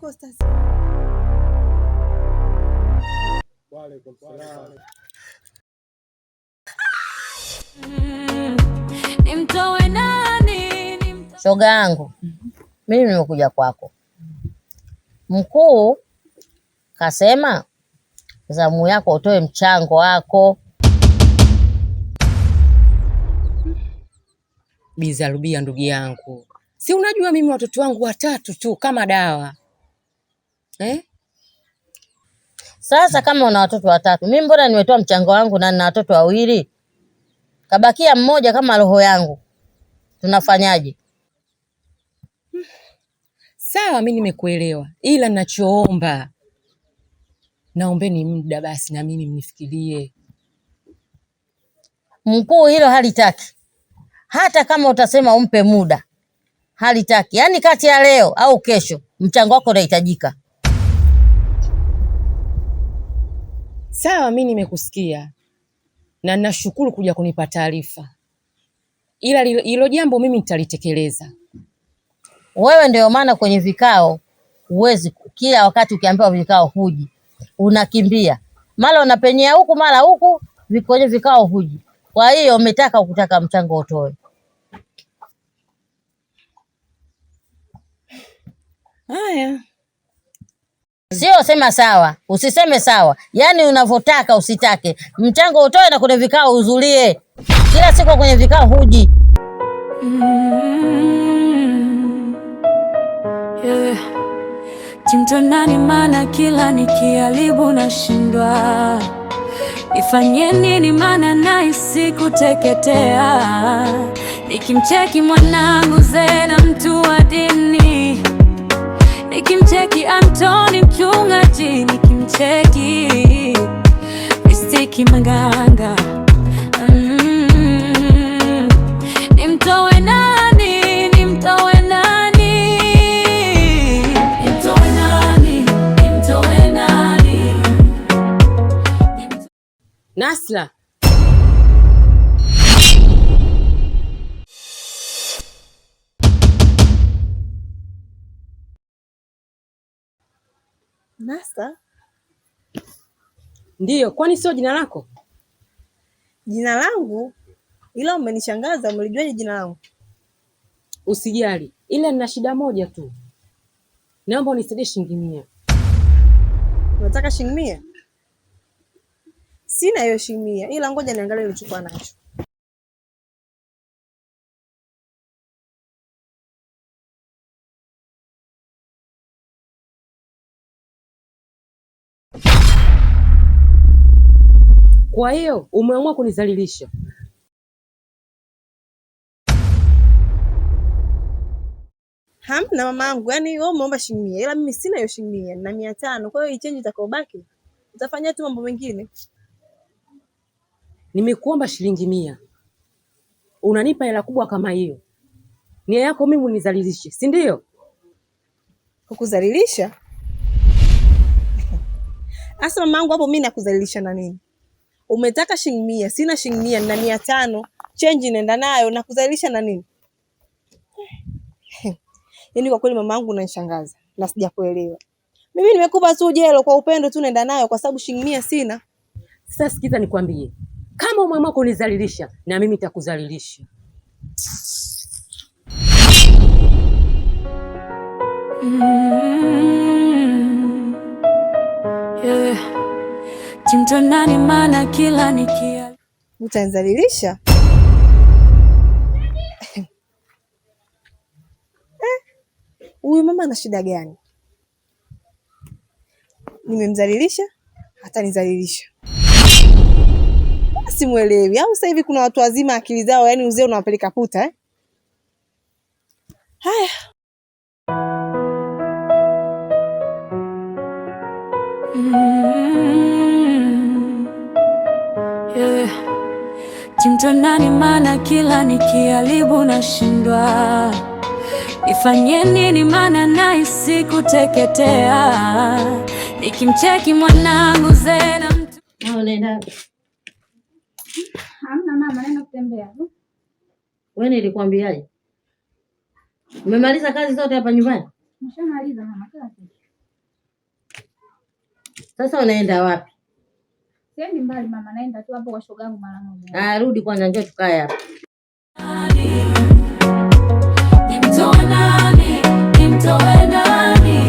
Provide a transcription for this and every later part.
Costas. Waalaikum salaam. Nimtoe nani? Shoga yangu, mimi nimekuja kwako. Mkuu kasema zamu yako utoe mchango wako. Bizarubia ndugu yangu, si unajua mimi watoto wangu 3 tu kama dawa Sasa kama una watoto 3, mimi mbona nimetoa mchango wangu na nina watoto 2? Kabakia mmoja kama roho yangu. Tunafanyaje? Sawa, mimi nimekuelewa, ila ninachoomba, naombeni muda basi na mimi mnifikirie. Mkuu hilo halitaki. Hata kama utasema umpe muda, halitaki. Yaani kati ya leo au kesho mchango wako unahitajika. Sawa, mimi nimekusikia na ninashukuru kuja kunipa taarifa, ila hilo jambo mimi nitalitekeleza. Wewe ndio maana kwenye vikao huwezi, kila wakati ukiambiwa vikao huji, unakimbia. Mara unapenyea huku mara huku, kwenye vikao huji. Kwa hiyo umetaka kutaka mchango utoe. Haya. Sio sema sawa, usiseme sawa. Yaani unavyotaka usitake. Mchango utoe na kwenye vikao uzulie. Kila siku kwenye vikao huji. Timtonani maana kila nikiharibu nashindwa. Nifanye nini maana nahisi kuteketea. Nikimcheki mwanangu Zena mtu wa dini. Nikimcheki Antoni mchungaji. Nikimcheki Mistiki Manganga. Nimtoe nani? Nimtoe nani? Nimtoe nani? Nimtoe nani? Nasla, Nasta? ndiyo, kwani sio jina lako? Jina langu? Ila umenishangaza, umelijuaje jina langu? Usijali, ila nina shida moja tu. Naomba unisaidie shilingi 100. Unataka shilingi 100? Sina hiyo shilingi 100, ila ngoja niangalie nilichokuwa nacho. Kwa hiyo umeamua kunizalilisha? Hamna mamangu, yaani wewe umeomba shilingi 100, ila mimi sina hiyo shilingi 100 na 500. Kwa hiyo ichange itakayobaki utafanya tu mambo mengine. Nimekuomba shilingi 100. Unanipa hela kubwa kama hiyo. Nia yako mimi unizalilishe, si ndio? Kukuzalilisha? Asa mamangu, hapo mimi nakuzalilisha na nini? Umetaka shilingi 100, sina shilingi 100 na 500, change nenda nayo, na kuzalilisha na nini? Yaani kwa kweli mamangu unanishangaza na sijakuelewa. Mimi nimekupa tu jelo kwa upendo tu, nenda nayo kwa sababu shilingi 100 sina. Sasa sikiza nikwambie. Kama umeamua kunizalilisha na mimi nitakuzalilisha. Timtonani maana kila nikia. Utanizalilisha? Huyu mama ana shida gani? Nimemzalilisha, hata nizalilisha. Simuelewi. Au sasa hivi kuna watu wazima akili zao, yani uzee unawapeleka puta Haya. Timtonani maana kila nikiharibu nashindwa. Nifanye nini maana nahisi kuteketea. Nikimcheki mwanangu Zena mtu. Unaenda? Hamna mama, naenda kutembea. Wewe nilikwambiaje? Umemaliza kazi zote hapa nyumbani? Nishamaliza mama, kila kitu. Sasa unaenda wapi? Siendi mbali mama, naenda tu hapo kwa shogangu mara moja. Rudi kwanza, njoo tukae hapa. Nimtoe nani? Nimtoe nani?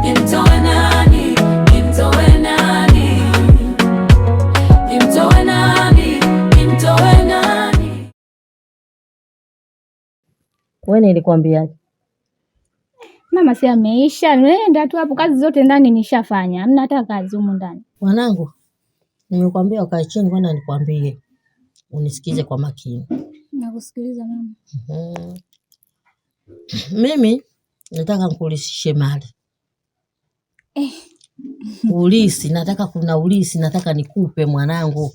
Nimtoe nani? Nimtoe nani? Nimtoe nani? Nimtoe nani? Wewe nilikwambiaje? Mama, si ameisha, nenda tu hapo, kazi zote ndani nishafanya. Hamna hata kazi humu ndani. Mwanangu, nimekwambia ukae chini kwanza nikwambie. Unisikize kwa makini. Nakusikiliza mama. Mimi nataka nikulisishe mali. Ulisi, kuna ulisi nataka nikupe mwanangu.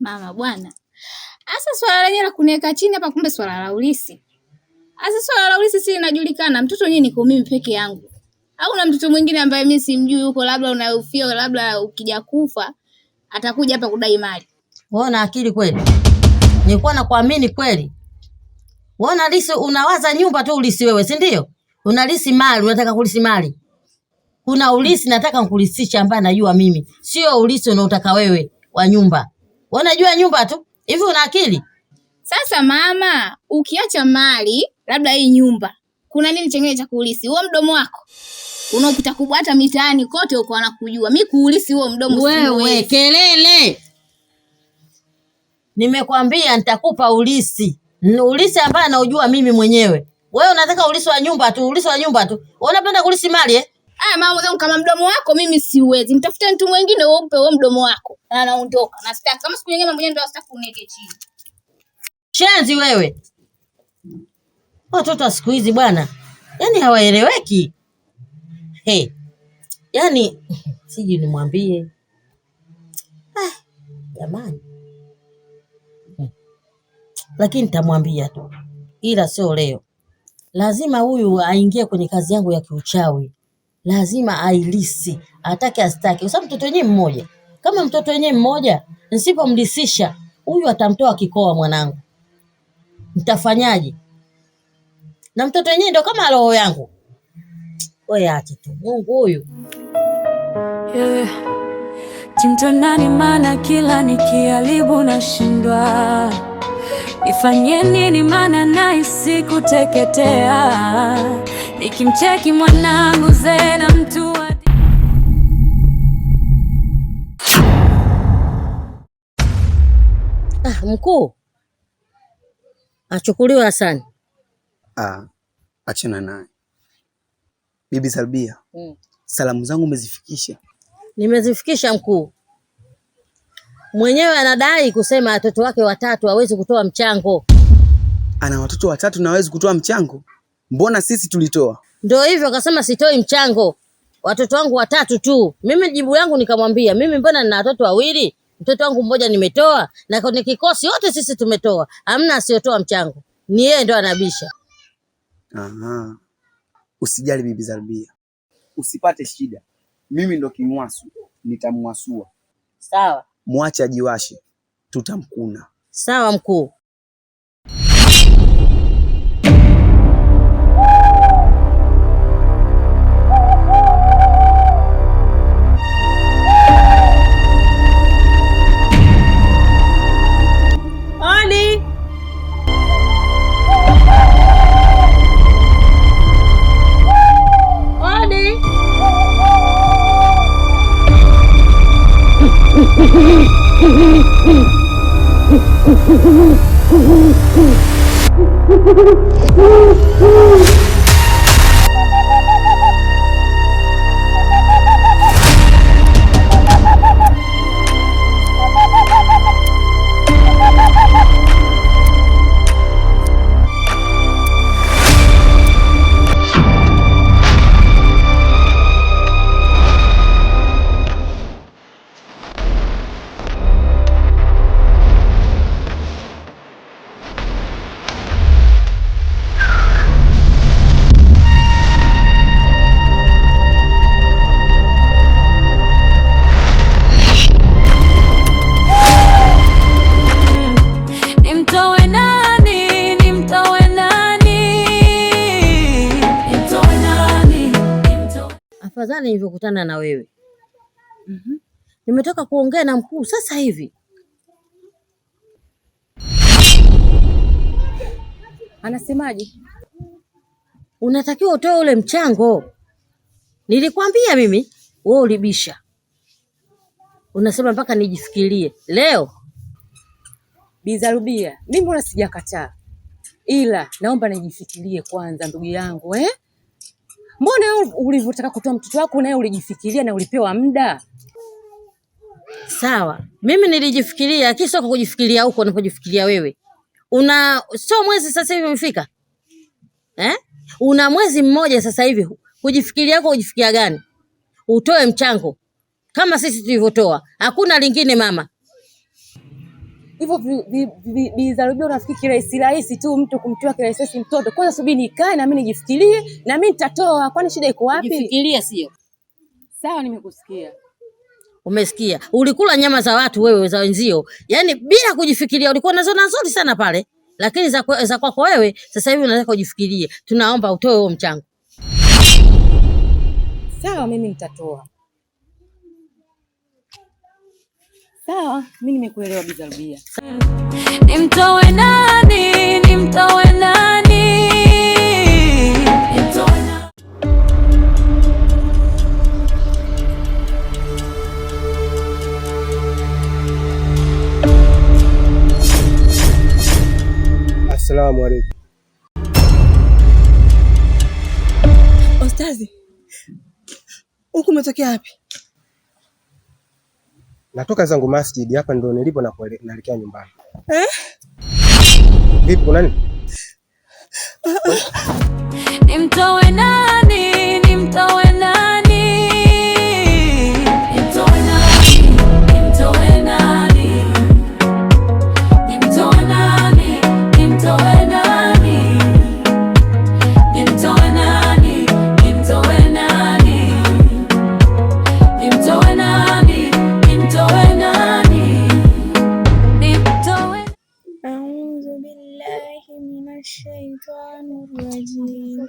Mama bwana. Asa swala lenyewe la kuniweka chini hapa, kumbe swala la ulisi. Asa swala la ulisi si linajulikana, mtoto wenyewe niko mimi peke yangu. Au na mtoto mwingine ambaye mimi simjui huko, labda unaufia, labda ukija kufa atakuja hapa kudai mali. Wewe una akili kweli? Nilikuwa nakuamini kweli. Wewe unalisi, unawaza nyumba tu ulisi wewe, si ndio? Unalisi mali, unataka kulisi mali. Kuna ulisi nataka nikulisisha ambaye najua mimi. Sio ulisi unaotaka wewe wa nyumba. Wewe unajua nyumba tu. Hivi una akili? Sasa mama, ukiacha mali, labda hii nyumba, kuna nini chengine cha kuulisi? Huo mdomo wako unaopita kubwa hata mitaani kote uko wanakujua. Mimi kuulisi huo mdomo wewe kelele. Nimekwambia nitakupa ulisi. Ulisi ambaye naujua mimi mwenyewe. Wewe unataka ulisi wa nyumba tu, ulisi wa nyumba tu. Wewe unapenda kulisi mali eh? Mama zangu, kama mdomo wako mimi siwezi. Mtafute mtu mwingine umpe huo mdomo wako. Na anaondoka. Na sitaki kama siku nyingine mwenyewe ndio sitaki uniweke chini. Shenzi wewe. Watoto siku hizi bwana, yani hawaeleweki. Yani siji nimwambie. Jamani. Lakini nitamwambia tu. Ila sio leo. Lazima huyu aingie kwenye kazi yangu ya kiuchawi. Lazima ailisi, atake astaki. Kwa sababu mtoto wenyewe mmoja. Kama mtoto wenyewe mmoja, nisipomlisisha, huyu atamtoa kikoa mwanangu. Nitafanyaje? Na mtoto wenyewe ndio kama roho yangu. Wewe acha tu. Mungu huyu. Nimtoe nani maana kila nikiharibu nashindwa. Nifanye nini maana nahisi kuteketea. Nikimcheki mwanangu Zena mtu wa mkuu. Achukuliwa Hasani. Achana naye. Bibi Salbia. Salamu zangu umezifikisha? Nimezifikisha mkuu. Mwenyewe anadai kusema watoto wake watatu hawezi kutoa mchango. Ana watoto watatu na hawezi kutoa mchango? Mbona sisi tulitoa? Ndio hivyo akasema sitoi mchango. Watoto wangu watatu tu. Mimi jibu yangu nikamwambia, mimi mbona nina watoto wawili? Mtoto wangu mmoja nimetoa na kwenye kikosi wote sisi tumetoa. Hamna asiyotoa mchango. Ni yeye ndo anabisha. Usijali Bibi Salbia. Usipate shida. Mimi ndo kimwasu, nitamwasua. Sawa. Mwache ajiwashe. Tutamkuna. Sawa mkuu. gani nilivyokutana na wewe. Nimetoka kuongea na mkuu sasa hivi. Anasemaje? Unatakiwa utoe ule mchango. Nilikwambia mimi, wewe ulibisha. Unasema mpaka nijifikirie. Leo Bi Zarubia, mimi mbona sijakataa. Ila naomba nijifikirie kwanza ndugu yangu, Mbona ulivyotaka kutoa mtoto wako naye ulijifikiria na ulipewa muda? Sawa. Mimi nilijifikiria, lakini sio kujifikiria huko unapojifikiria wewe. Sio mwezi sasa hivi umefika? Una mwezi mmoja sasa hivi. Kujifikiria yako ujifikiria gani? Utoe mchango. Kama sisi tulivyotoa. Hakuna lingine mama. Hivyo Bi Zarubia unafikiri kirahisi tu mtu kumtoa kirahisi mtoto? Kwanza subiri nikae na mimi nijifikirie na mimi nitatoa. Kwani shida iko wapi? Jifikiria sio? Sawa, nimekusikia. Umesikia? Ulikula nyama za watu wewe za wenzio. Yaani bila kujifikiria ulikuwa nazo nzuri sana pale. Lakini za kwako wewe sasa hivi unataka ujifikirie. Tunaomba utoe huo mchango. Sawa, mimi nitatoa. Sawa, mimi nimekuelewa Bi Zarubia. Nimtoe nani? Nimtoe nani? Asalamu alaykum. Ustazi, huku umetokea wapi? Natoka zangu masjid, hapa ndo nilipo na naelekea nyumbani. Vipi kuna nini? Nimtoe nani? Nimtoe nani? Nimtoe nani? Nimtoe nani? Nimtoe nani? Nimtoe nani? Nimtoe nani? Nimtoe nani? Nimtoe nani? Nimtoe nani? Nimtoe. A'udhu billahi minash shaitanir rajim.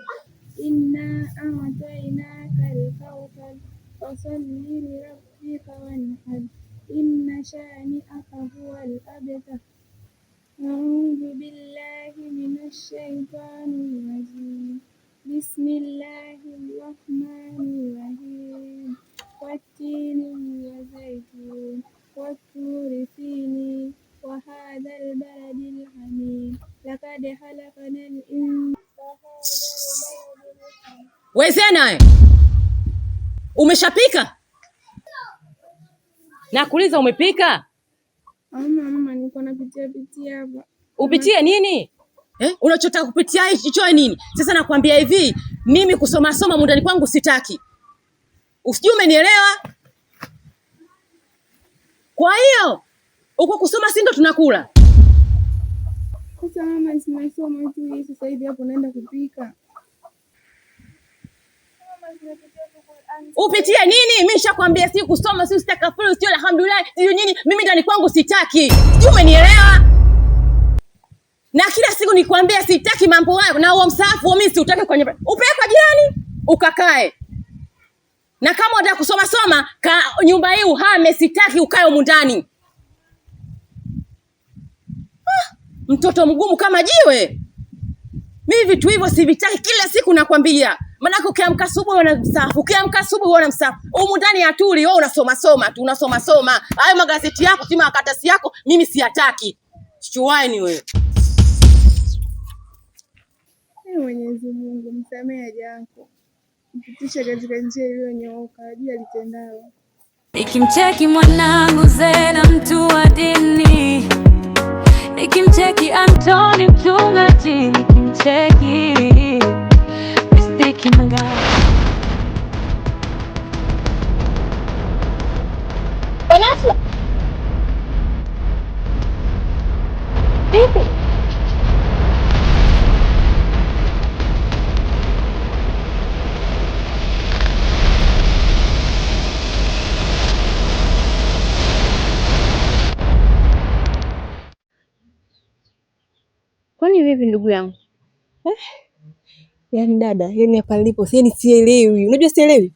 Inna a'tainaka al-kawthar fasalli li rabbika wanhar. Inna shani'aka huwal abtar. A'udhu billahi minash shaitanir rajim. Bismillahir rahmanir rahim. Wat-tini waz-zaytun wat-turi sinin wa hadzal baladil hamid. Laqad khalaqnal insana. Wewe Zena, umeshapika? Nakuuliza umepika? Mama, niko napitia hapa. Upitie nini? Unachotaka kupitia hicho nini? Sasa nakwambia hivi, mimi kusoma mundani kwangu sitaki. Usijui umenielewa? Kwa hiyo, uko kusoma si ndo tunakula? Sasa mama, simesoma tu sasa hivi hapo naenda kupika. Upitie nini? Mimi nishakwambia si kusoma, si ustakafuru, sio alhamdulillah, sio nini? Mimi ndani kwangu sitaki. Sijui umenielewa? Na kila siku nikwambia sitaki mambo hayo na huo msahafu mimi siutaki kwenye. Upeleka jirani ukakae. Na kama unataka kusoma nyumba hii uhame, sitaki ukae humu ndani. Mtoto mgumu kama jiwe. Mimi vitu hivyo sivitaki, kila siku nakwambia. Maana ukiamka asubuhi una msahafu, ukiamka asubuhi una msahafu. Humu ndani hatuli, wewe unasoma tu, Hayo magazeti yako, si makaratasi yako, mimi siyataki. Chuani wewe. Mwenyezi Mungu msamehe haja yako. Mpitishe katika njia iliyonyooka, ajue alitendalo. Nikimcheki mwanangu Zena mtu wa dini, nikimcheki Antoni mchungaji, nikimcheki Mistiki Mangala. Wanafla. Vipi? Kwani vipi ndugu yangu? Yaani dada, yaani hapa nilipo sielewi. Unajua sielewi?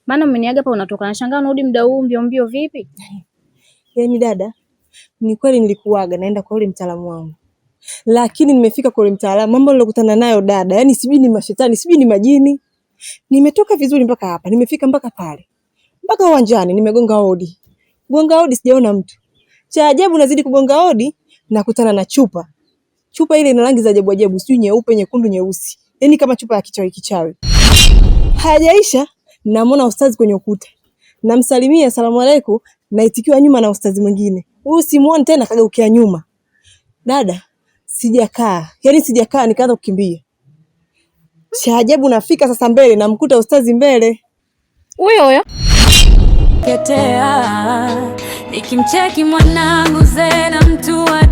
Maana umeniaga hapa unatoka, nashangaa unarudi muda huu mbio mbio vipi? Yaani dada, ni kweli nilikuaga naenda kwa yule mtaalamu wangu. Lakini nimefika kwa yule mtaalamu, mambo nilokutana nayo dada, yaani sijui ni mashetani, sijui ni majini. Nimetoka vizuri mpaka hapa, nimefika mpaka pale. Mpaka uwanjani nimegonga hodi. Gonga hodi sijaona mtu. Cha ajabu nazidi kugonga hodi nakutana na chupa. Chupa ile ina rangi za ajabu ajabu, sijui nyeupe, nyekundu, nyeusi. Yaani kama chupa ya kichawi kichawi. Hajaisha namuona ustazi kwenye ukuta. Namsalimia asalamu alaykum, naitikiwa nyuma na ustazi mwingine. Huyu simuoni tena, kageukia nyuma. Dada, sijakaa. Yaani sijakaa nikaanza kukimbia. Cha ajabu nafika sasa mbele namkuta ustazi mbele. Huyo ketea nikimcheki mwanangu Zena mtu wa